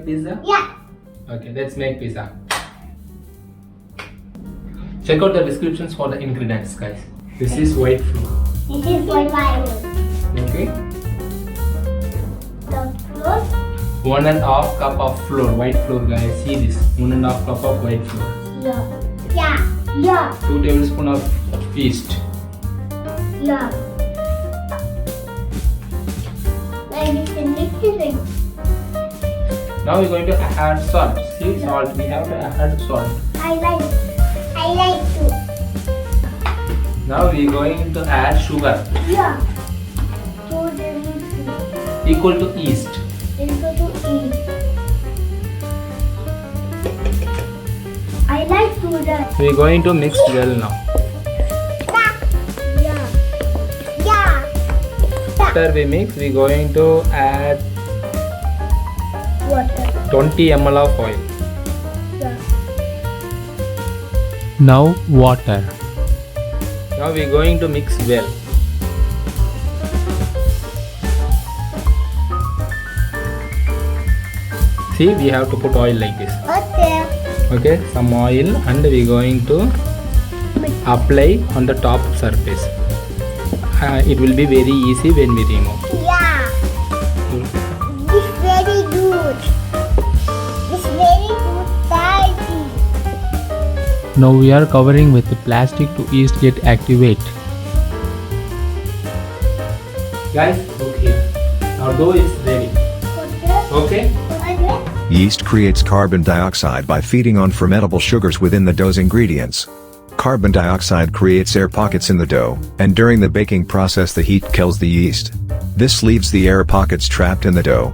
make pizza? Yeah. Okay, let's make pizza. Check out the descriptions for the ingredients, guys. This is white flour. This is white flour. Okay. The flour. 1.5 cup of flour, white flour, guys. See this, 1.5 cup of white flour. Yeah. 2 tablespoons of yeast. Yeah. Now we're going to add salt. See, salt. We have to add salt. I like to. Now we're going to add sugar. Yeah. 2 tablespoons. Equal to yeast. Equal to yeast. I like to that. We're going to mix well now. Yeah. After we mix, we're going to add Water. 20 ml of oil. Yeah. Now water. Now we're going to mix well. See, we have to put oil like this. Okay. Okay, some oil, and we're going to apply on the top surface. It will be very easy when we remove. Yeah. This very good. This very good spicy. Now we are covering with the plastic to yeast get activate. Guys, look here. Our dough is ready. Okay? Yeast creates carbon dioxide by feeding on fermentable sugars within the dough's ingredients. Carbon dioxide creates air pockets in the dough, and during the baking process the heat kills the yeast. This leaves the air pockets trapped in the dough.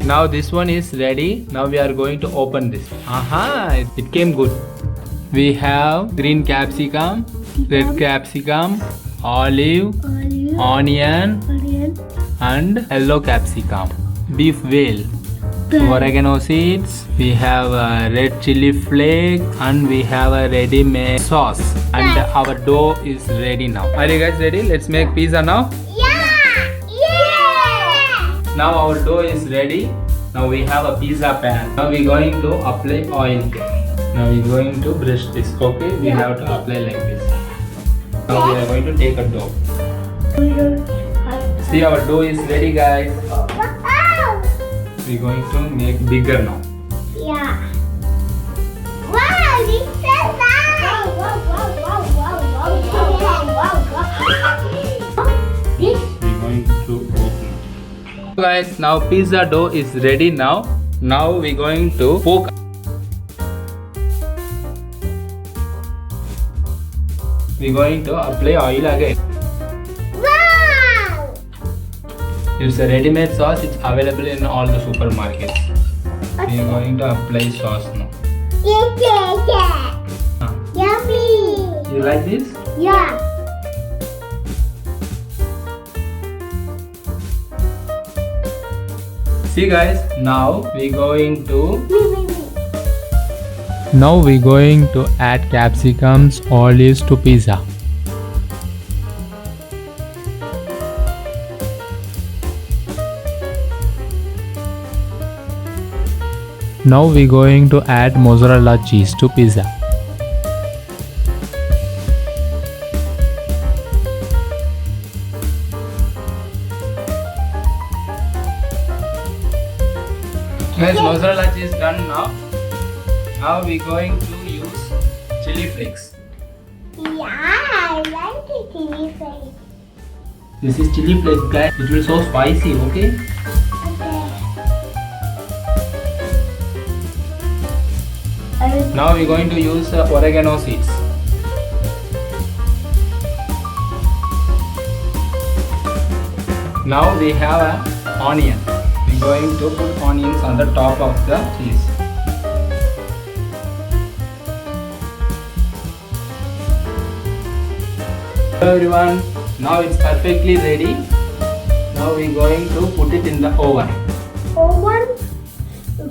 Now this one is ready. Now we are going to open this. Aha! It came good. We have green capsicum, red capsicum, olive, onion, and yellow capsicum. Beef veal, oregano seeds, we have red chili flakes, and we have a ready-made sauce. And our dough is ready now. Are you guys ready? Let's make pizza now. Yeah. Now our dough is ready. Now we have a pizza pan. Now we're going to apply oil. Now we're going to brush this. Okay, we have to apply like this. Now we are going to take a dough. See, our dough is ready, guys. We're going to make bigger now. Yeah. Wow, this is nice. This. We're going to open. Guys, now pizza dough is ready now. Now we're going to poke. We're going to apply oil again. Wow. It's a ready-made sauce. It's available in all the supermarkets. We're going to apply sauce now. Yeah. Yummy. You like this? Yeah. See, guys. Now we're going to. Now we going to add capsicums, olives to pizza. Now we going to add mozzarella cheese to pizza. Guys, mozzarella cheese done now. Now we're going to use chili flakes. Yeah, I like the chili flakes. This is chili flakes, guys. It will so spicy, okay? Okay. Now we're going to use oregano seeds. Now we have an onion. We're going to put onions on the top of the cheese. Hello everyone. Now it's perfectly ready. Now we're going to put it in the oven. Oven?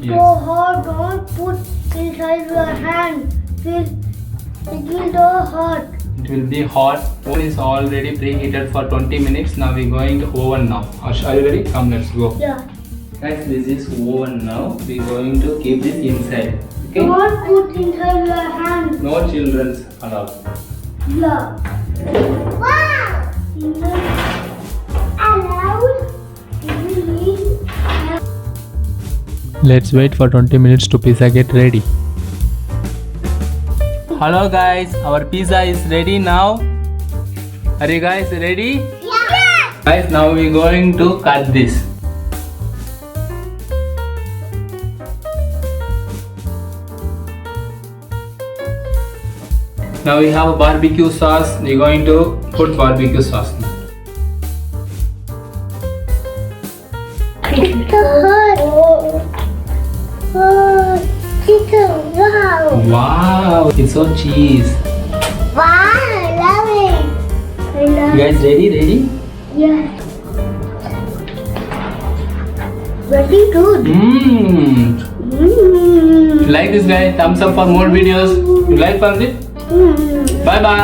Yes. So hot, don't put inside your hand. It will go hot. It will be hot. Oven is already preheated for 20 minutes. Now we're going to oven now. Arsh, are you ready? Come, let's go. Yeah. Guys, this is oven now. We're going to keep this inside. Okay? Don't put inside your hand. No children's allowed. Yeah. Wow! Allowed? Let's wait for 20 minutes to pizza get ready. Hello guys, our pizza is ready now. Are you guys ready? Yeah! Guys, now we're going to cut this. Now we have barbecue sauce. We're going to put barbecue sauce now. It's so hot. Oh, chicken, wow. Wow, it's so cheese. Wow, I love it. I love You guys ready? Ready? Yes. Very good. Mmm. Mmm. Like this guy, thumbs up for more videos. You like Pandit? Mmm. Bye bye.